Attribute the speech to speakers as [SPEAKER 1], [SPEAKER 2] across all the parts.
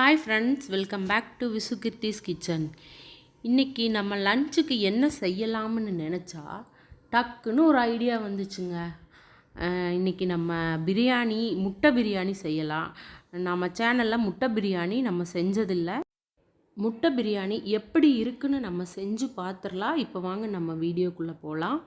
[SPEAKER 1] Hi friends, welcome back to Visukirthi's kitchen. இன்றைக்கி நம்ம லஞ்சுக்கு என்ன செய்யலாம்னு நினச்சா டக்குன்னு ஒரு ஐடியா வந்துச்சுங்க. இன்றைக்கி நம்ம முட்டை பிரியாணி செய்யலாம். நம்ம சேனலில் முட்டை பிரியாணி நம்ம செஞ்சதில்லை. முட்டை பிரியாணி எப்படி இருக்குன்னு நம்ம செஞ்சு பார்த்துடலாம். இப்போ வாங்க நம்ம வீடியோக்குள்ளே போகலாம்.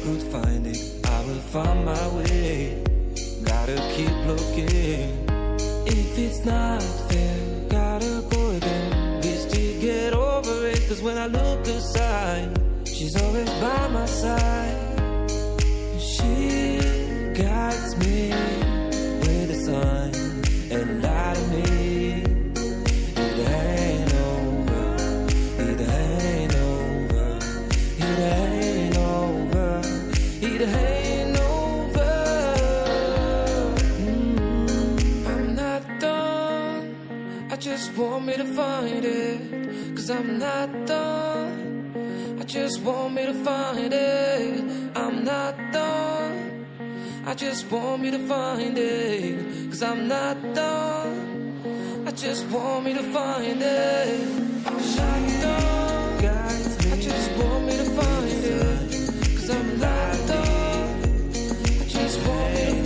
[SPEAKER 2] could find it, I will find my way. Gotta keep looking. If it's not fair, gotta go again. Just to get over it, 'cause when I look aside, she's always by my side. She guides me with the sun and light of me. It ain't over, it ain't over, it ain't over, it ain't over. I'm not done, I just want me to find it. 'Cause I'm not done, I just want me to find it. I'm not done, I just want me to find it. 'Cause I'm not done, I just want me to find it. I'm not done, I just want me to find it. 'Cause I'm not done, I just want me to